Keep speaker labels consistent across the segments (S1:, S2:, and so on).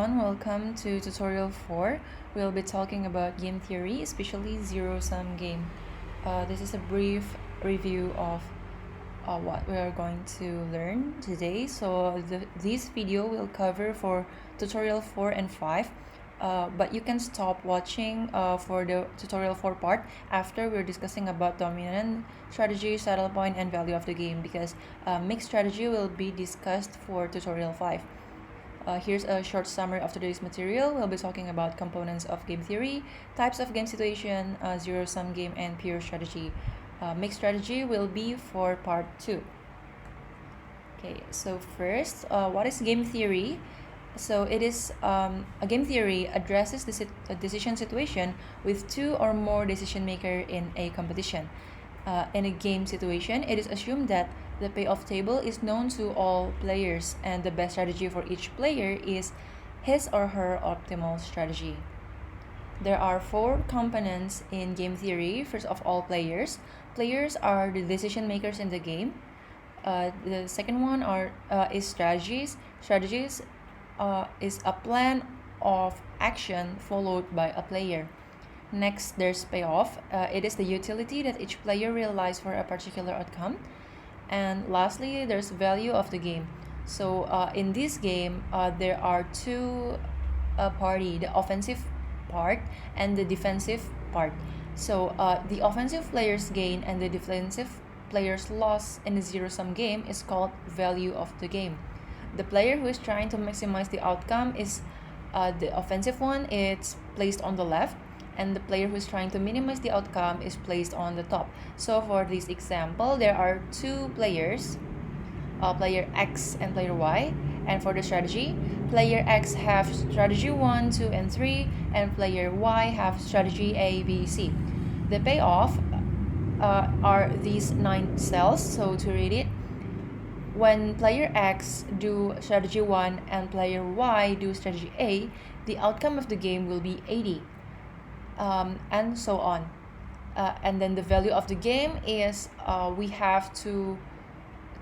S1: Welcome to tutorial 4. We'll be talking about game theory, especially zero-sum game. This is a brief review of what we are going to learn today. So this video will cover for tutorial 4 and 5. But you can stop watching for the tutorial 4 part after we're discussing about dominant strategy, saddle point, and value of the game, because mixed strategy will be discussed for tutorial 5. Here's a short summary of today's material. We'll be talking about components of game theory, types of game situation, zero-sum game, and pure strategy. Mixed strategy will be for part 2. Okay, so first, what is game theory? So it is a game theory addresses the decision situation with two or more decision maker in a competition. In a game situation, it is assumed that the payoff table is known to all players, and the best strategy for each player is his or her optimal strategy. There are 4 components in game theory. First of all, players. Players are the decision makers in the game. The second one is strategies. Strategies is a plan of action followed by a player. Next, there's payoff. It is the utility that each player realizes for a particular outcome. And lastly, there's value of the game. So in this game, there are two party, the offensive part and the defensive part. So the offensive player's gain and the defensive player's loss in a zero-sum game is called value of the game. The player who is trying to maximize the outcome is the offensive one. It's placed on the left, and the player who is trying to minimize the outcome is placed on the top. So for this example, there are 2 players, player X and player Y. And for the strategy, player X have strategy 1, 2, and 3, and player Y have strategy A, B, C. The payoff are these 9 cells. So to read it, when player X do strategy 1 and player Y do strategy A, the outcome of the game will be 80. And so on. And then the value of the game is we have to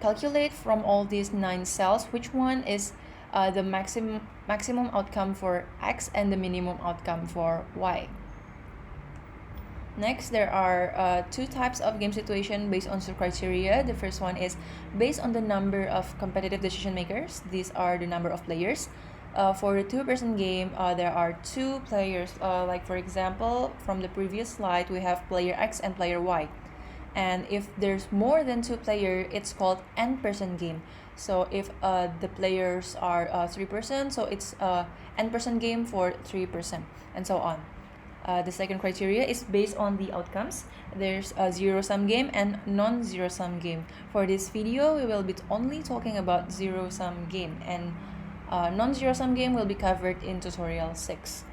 S1: calculate from all these 9 cells which one is the maximum outcome for X and the minimum outcome for Y. Next, there are 2 types of game situation based on criteria. The first one is based on the number of competitive decision makers. These are the number of players. For the 2-person game, there are 2 players. Like for example, from the previous slide, we have player X and player Y. And if there's more than 2 players, it's called n-person game. So if the players are 3%, so it's n-person game for 3%, and so on. The second criteria is based on the outcomes. There's a zero-sum game and non-zero-sum game. For this video, we will be only talking about zero-sum game, and non-zero-sum game will be covered in tutorial 6.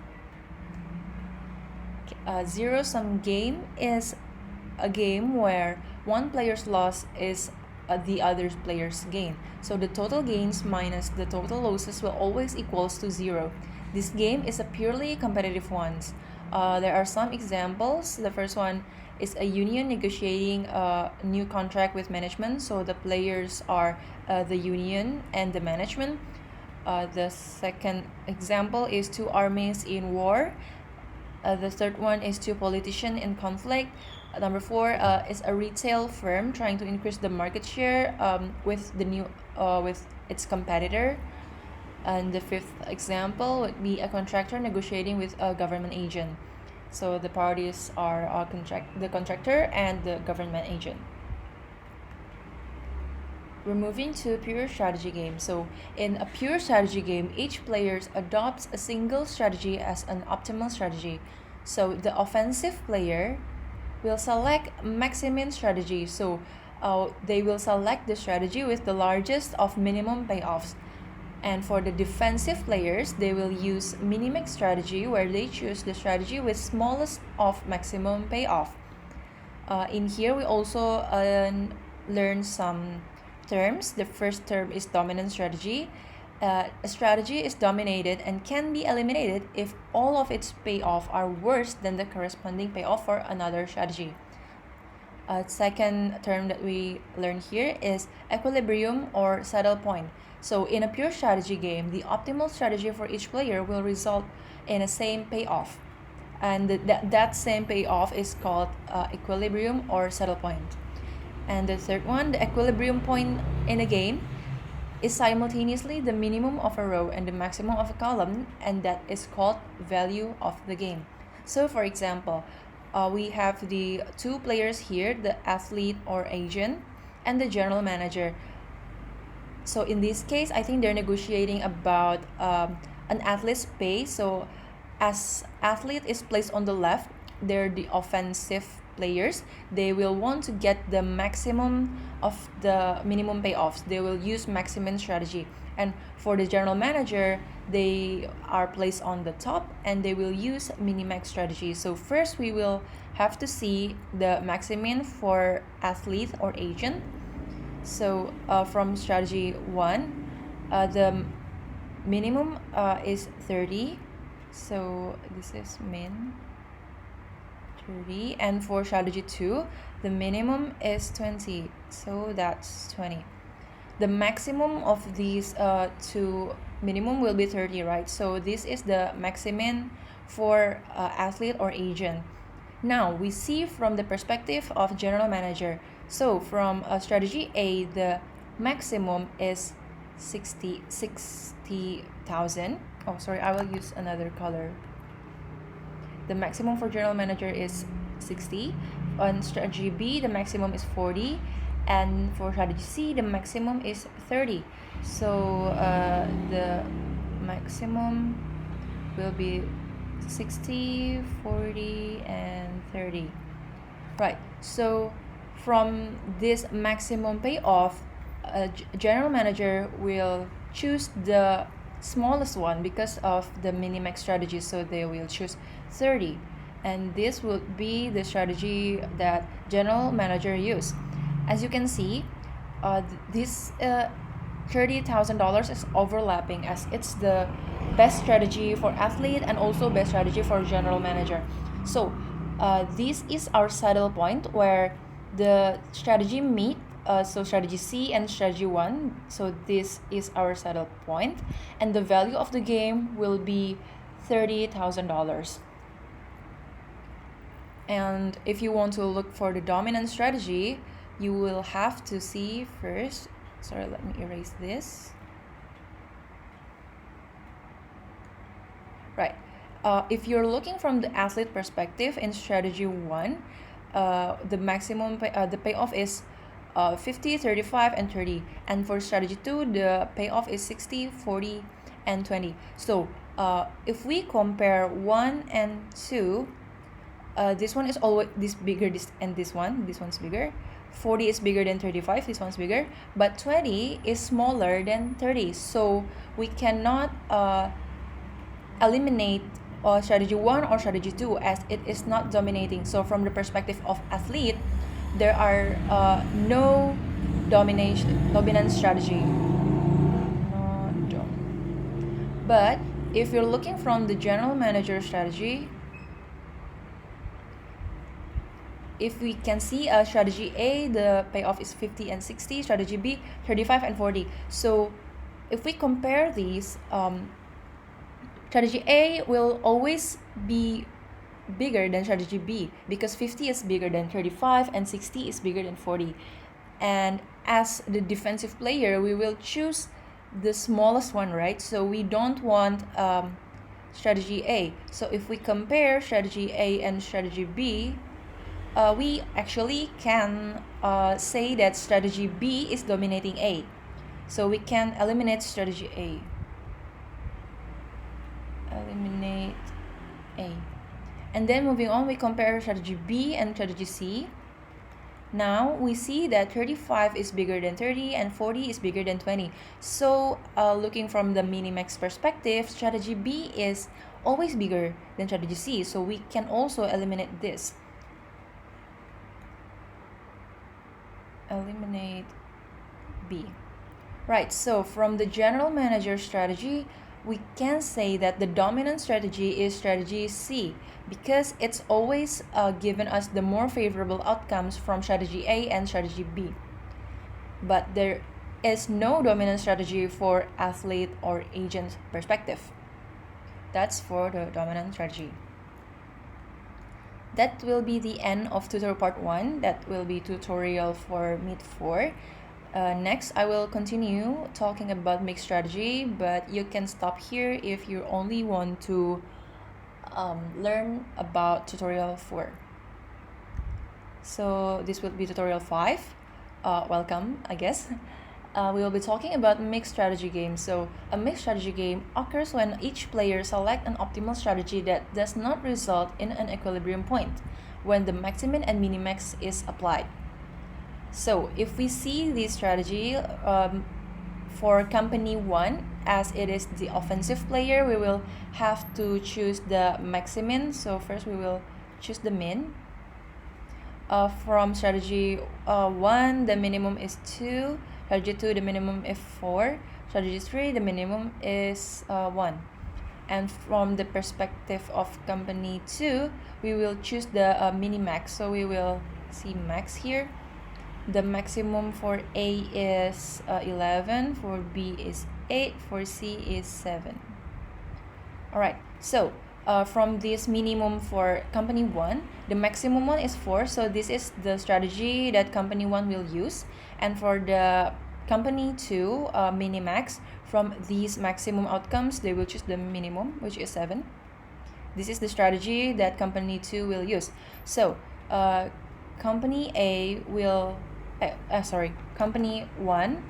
S1: Zero-sum game is a game where one player's loss is the other player's gain. So the total gains minus the total losses will always equals to 0. This game is a purely competitive one. There are some examples. The first one is a union negotiating a new contract with management. So the players are the union and the management. The second example is 2 armies in war. The third one is 2 politicians in conflict. Number 4 is a retail firm trying to increase the market share with its competitor. And the 5th example would be a contractor negotiating with a government agent. So the parties are the contractor and the government agent. We're moving to pure strategy game. So in a pure strategy game, each player adopts a single strategy as an optimal strategy. So the offensive player will select maximum strategy. So they will select the strategy with the largest of minimum payoffs. And for the defensive players, they will use minimax strategy, where they choose the strategy with smallest of maximum payoff. In here, we also learn some terms. The first term is dominant strategy. A strategy is dominated and can be eliminated if all of its payoff are worse than the corresponding payoff for another strategy. Second term that we learn here is equilibrium or saddle point. So in a pure strategy game, the optimal strategy for each player will result in a same payoff. And that same payoff is called equilibrium or settle point. And the third one, the equilibrium point in a game, is simultaneously the minimum of a row and the maximum of a column, and that is called value of the game. So for example, we have the two players here, the athlete or agent and the general manager. So in this case, I think they're negotiating about an athlete's pay. So as athlete is placed on the left, they're the offensive players. They will want to get the maximum of the minimum payoffs. They will use maximum strategy. And for the general manager, they are placed on the top and they will use minimax strategy. So first we will have to see the maximum for athlete or agent. So from strategy 1, the minimum is 30. So this is min 30. And for strategy 2, the minimum is 20. So that's 20. The maximum of these two minimum will be 30, right? So this is the maximum for athlete or agent. Now we see from the perspective of general manager. So from strategy A, the maximum is 60,000. Oh, sorry, I will use another color. The maximum for general manager is 60. On strategy B, the maximum is 40. And for strategy C, the maximum is 30. So the maximum will be 60, 40, and 30. Right, so from this maximum payoff, a general manager will choose the smallest one because of the minimax strategy, so they will choose 30. And this will be the strategy that general manager use. As you can see, this $30,000 is overlapping, as it's the best strategy for athlete and also best strategy for general manager. So this is our saddle point where the strategy meet. So strategy C and strategy 1. So this is our saddle point, and the value of the game will be $30,000. And if you want to look for the dominant strategy, you will have to see first. Sorry, let me erase this. Right. If you're looking from the athlete perspective in strategy 1, the maximum the payoff is 50, 35, and 30. And for strategy 2, the payoff is 60, 40, and 20. So if we compare 1 and 2, this one is always this bigger, this one's bigger. 40 is bigger than 35, this one's bigger, but 20 is smaller than 30. So we cannot eliminate strategy 1 or strategy 2 as it is not dominating. So from the perspective of athlete, there are no dominant strategy. But if you're looking from the general manager strategy, if we can see strategy A, the payoff is 50 and 60, strategy B, 35 and 40. So if we compare these, strategy A will always be bigger than strategy B because 50 is bigger than 35 and 60 is bigger than 40. And as the defensive player, we will choose the smallest one, right? So we don't want strategy A. So if we compare strategy A and strategy B, we actually can say that strategy B is dominating A. So we can eliminate strategy A. Eliminate A. And then moving on, we compare strategy B and strategy C. Now we see that 35 is bigger than 30 and 40 is bigger than 20. So looking from the minimax perspective, strategy B is always bigger than strategy C. So we can also eliminate this. Eliminate B. Right, so from the general manager strategy, we can say that the dominant strategy is strategy C because it's always given us the more favorable outcomes from strategy A and strategy B. But there is no dominant strategy for athlete or agent perspective. That's for the dominant strategy. That will be the end of tutorial part 1. That will be tutorial for Meet 4. Next, I will continue talking about mixed strategy, but you can stop here if you only want to learn about tutorial 4. So this will be tutorial 5. Welcome, I guess. We will be talking about mixed strategy games. So a mixed strategy game occurs when each player selects an optimal strategy that does not result in an equilibrium point when the maximum and minimax is applied. So if we see this strategy for company 1, as it is the offensive player, we will have to choose the maximum. So first we will choose the min. From strategy 1, the minimum is 2. Strategy 2, the minimum is 4. Strategy 3, the minimum is 1. And from the perspective of company 2, we will choose the minimax. So we will see max here. The maximum for A is 11, for B is 8, for C is 7. Alright, so from this minimum for company 1, the maximum one is 4, so this is the strategy that company 1 will use. And for the company 2 minimax, from these maximum outcomes, they will choose the minimum, which is 7. This is the strategy that company 2 will use. So company 1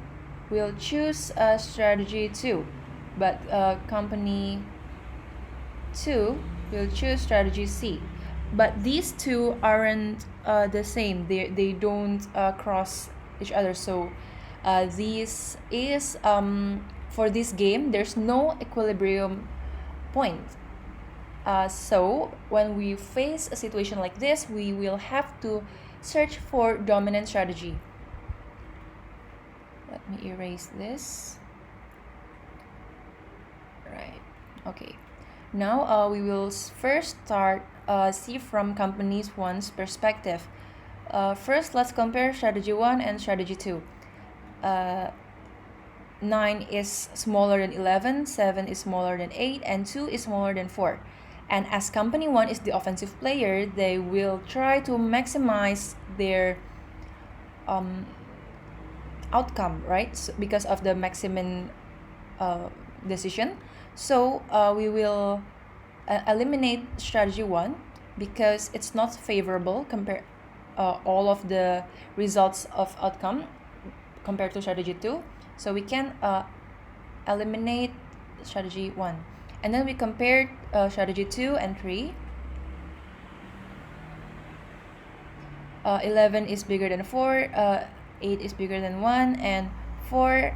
S1: will choose strategy 2, but company 2 will choose strategy C. But these two aren't the same. They don't cross each other. So this is for this game, there's no equilibrium point. So when we face a situation like this, we will have to search for dominant strategy. Let me erase this. Right. Okay. Now we will first start see from company 1's perspective. First, let's compare strategy 1 and strategy 2. 9 is smaller than 11, 7 is smaller than 8, and 2 is smaller than 4. And as company 1 is the offensive player, they will try to maximize their outcome, right? So because of the maximum decision. So we will eliminate strategy 1 because it's not favorable compare all of the results of outcome compared to strategy 2. So we can eliminate strategy 1. And then we compared strategy 2 and 3. 11 is bigger than 4, 8 is bigger than 1, and 4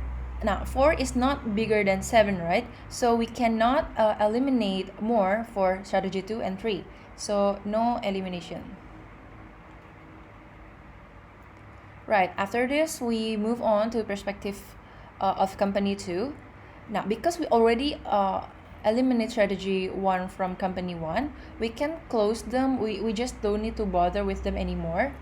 S1: is not bigger than 7, right? So we cannot eliminate more for strategy 2 and 3. So no elimination. Right, after this, we move on to perspective of company 2. Now, because we already eliminate strategy 1 from company 1, we can close them. We just don't need to bother with them anymore.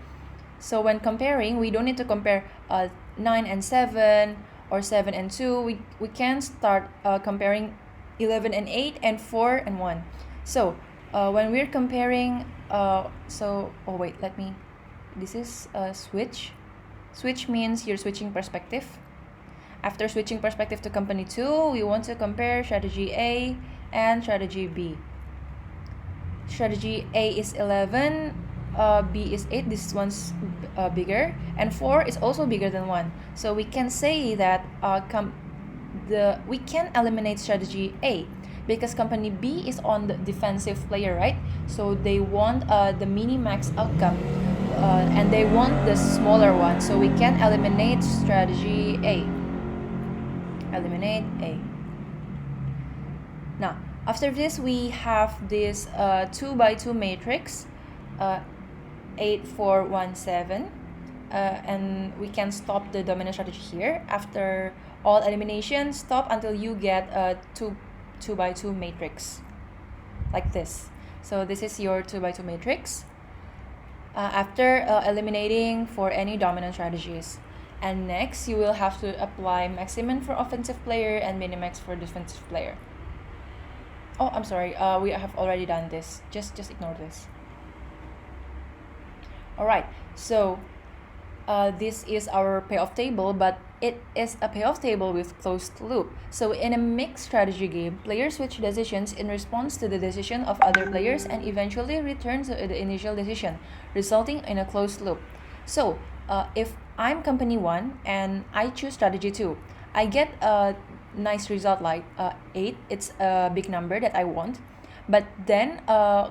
S1: So when comparing, we don't need to compare 9 and 7 or 7 and 2. We can start comparing 11 and 8 and 4 and 1. So when we're comparing, this is a switch. Switch means you're switching perspective. After switching perspective to company 2, we want to compare strategy A and strategy B. Strategy A is 11, B is 8, this one's bigger, and 4 is also bigger than 1. So we can say that we can eliminate strategy A because company B is on the defensive player, right? So they want the mini-max outcome. And they want the smaller one, so we can eliminate strategy A. Eliminate A. Now, after this, we have this 2x2 matrix, 8, 4, 1, 7, and we can stop the dominant strategy here. After all elimination, stop until you get a 2x2 matrix, like this. So this is your 2x2 matrix. After eliminating for any dominant strategies. And next, you will have to apply maximum for offensive player and minimax for defensive player. Oh, I'm sorry. We have already done this. Just ignore this. All right. So this is our payoff table, but it is a payoff table with closed loop. So in a mixed strategy game, players switch decisions in response to the decision of other players and eventually return to the initial decision, resulting in a closed loop. So if I'm company 1 and I choose strategy 2, I get a nice result like 8. It's a big number that I want. But then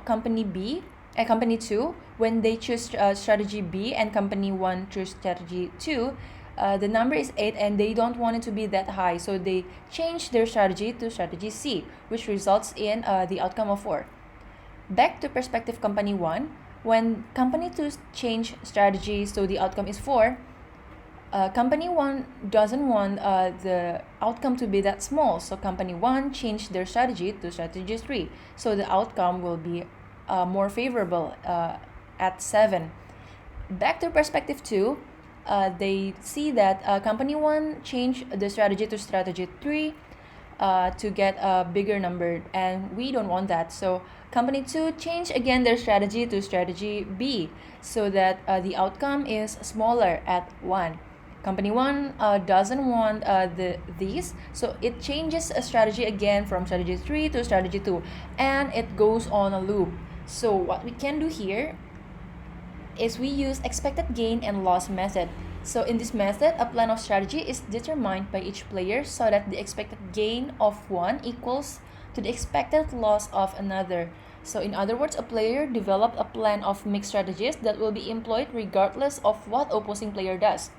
S1: company 2, when they choose strategy B and company 1 choose strategy 2, the number is 8 and they don't want it to be that high, so they change their strategy to strategy C, which results in the outcome of 4. Back to perspective company 1, when company 2 change strategy, so the outcome is 4, company 1 doesn't want the outcome to be that small, so company 1 changed their strategy to strategy 3, so the outcome will be more favorable at 7. Back to perspective 2, they see that company 1 changed the strategy to strategy 3 to get a bigger number, and we don't want that. So company 2 change again their strategy to strategy B so that the outcome is smaller at 1. Company 1 doesn't want these, so it changes a strategy again from strategy 3 to strategy 2, and it goes on a loop. So what we can do here is we use expected gain and loss method. So in this method, a plan of strategy is determined by each player so that the expected gain of one equals to the expected loss of another. So in other words, a player developed a plan of mixed strategies that will be employed regardless of what opposing player does.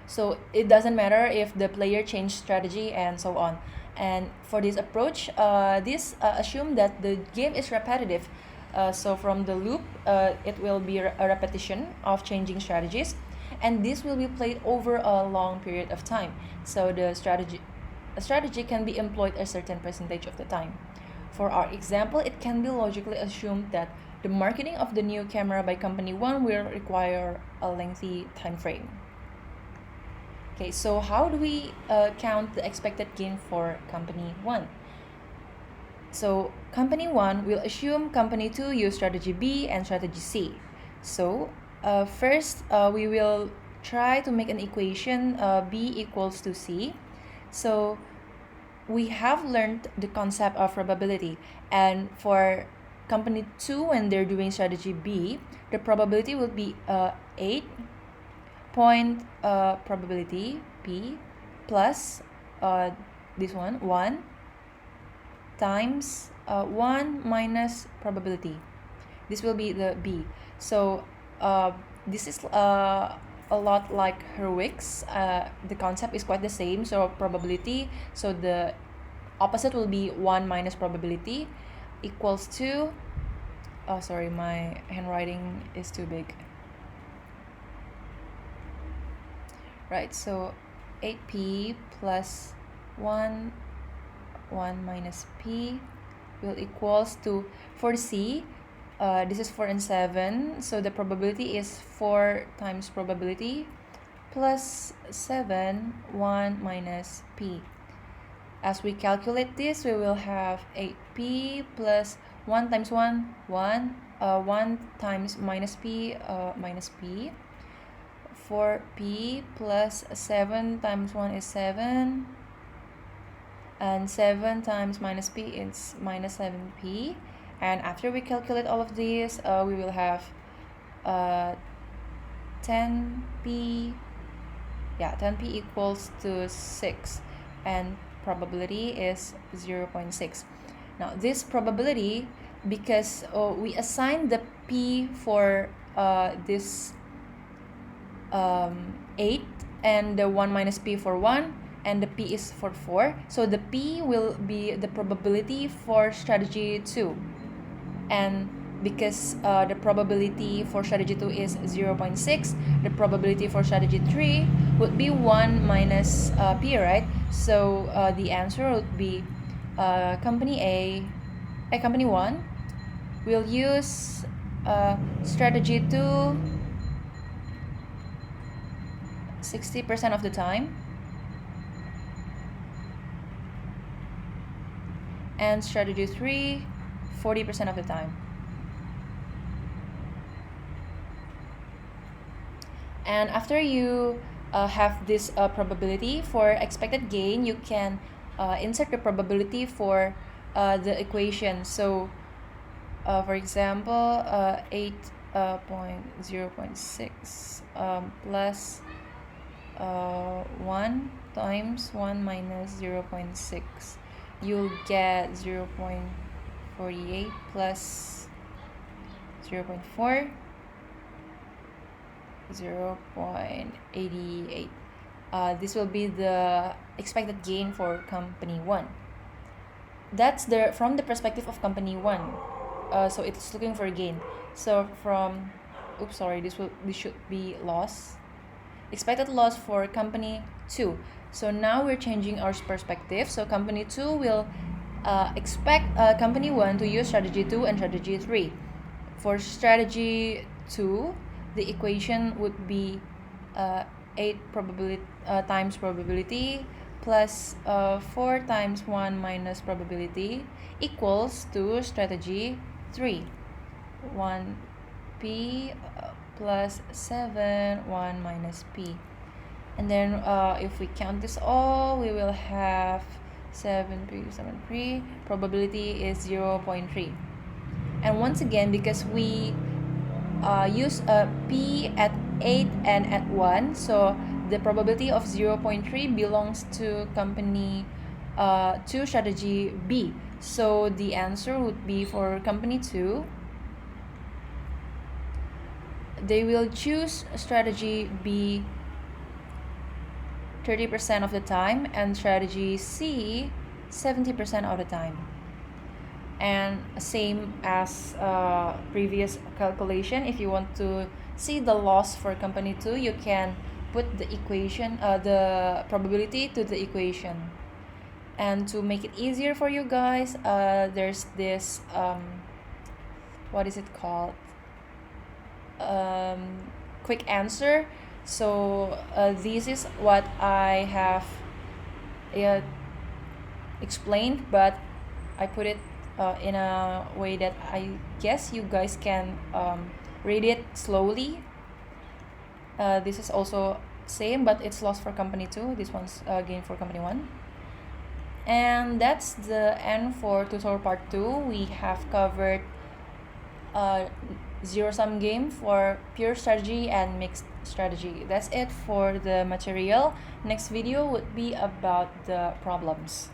S1: So it doesn't matter if the player changed strategy and so on. And for this approach, this assume that the game is repetitive. So from the loop, it will be a repetition of changing strategies, and this will be played over a long period of time. So a strategy can be employed a certain percentage of the time. For our example, it can be logically assumed that the marketing of the new camera by company 1 will require a lengthy time frame. Okay, so how do we count the expected gain for company 1? So company 1 will assume company 2 use strategy B and strategy C. So first we will try to make an equation B equals to C. So we have learned the concept of probability, and for company 2 when they're doing strategy B, the probability will be 8 point probability P plus this one 1 times 1 minus probability. This will be the B. So this is a lot like heroics. The concept is quite the same. So probability, so the opposite will be 1 minus probability equals to, oh sorry, my handwriting is too big. Right, so 8p plus 1 minus p will equals to, for C, this is 4 and 7, so the probability is 4 times probability plus 7, 1 minus p. As we calculate this, we will have 8p plus 1 times 1, 1, 1 times minus p, 4p plus 7 times 1 is 7, and 7 times minus p is minus 7p. And after we calculate all of these, we will have 10p, 10p equals to 6, and probability is 0.6. Now this probability, because we assign the p for this 8 and the 1 minus p for 1, and the p is for 4, so the p will be the probability for strategy 2, and because the probability for strategy 2 is 0.6, the probability for strategy 3 would be 1 minus p, right? So the answer would be company 1 will use strategy 2 60% of the time, and strategy 3 40% of the time. And after you have this probability for expected gain, you can insert the probability for the equation. So for example, 8.0.6 plus 1 times 1 minus 0.6, you'll get 0.48 plus 0.4, 0.88. This will be the expected gain for company 1. That's from the perspective of company 1. So it's looking for a gain. So from, this should be loss. Expected loss for company 2. So now we're changing our perspective. So company 2 will expect company 1 to use strategy 2 and strategy 3. For strategy 2, the equation would be 8 times probability plus 4 times 1 minus probability equals to strategy 3. 1p plus 7, 1 minus p. And then if we count this all, we will have 7p, probability is 0.3. And once again, because we use p at 8 and at 1, so the probability of 0.3 belongs to company 2 strategy B. So the answer would be for company 2, they will choose strategy B 30% of the time and strategy C 70% of the time. And same as previous calculation, if you want to see the loss for company 2, you can put the equation, the probability to the equation. And to make it easier for you guys, there's this what is it called, quick answer. So this is what I have explained, but I put it in a way that I guess you guys can read it slowly. This is also same, but it's loss for company 2. This one's gain for company 1. And that's the end for tutorial part 2. We have covered zero-sum game for pure strategy and mixed strategy. That's it for the material. Next video would be about the problems.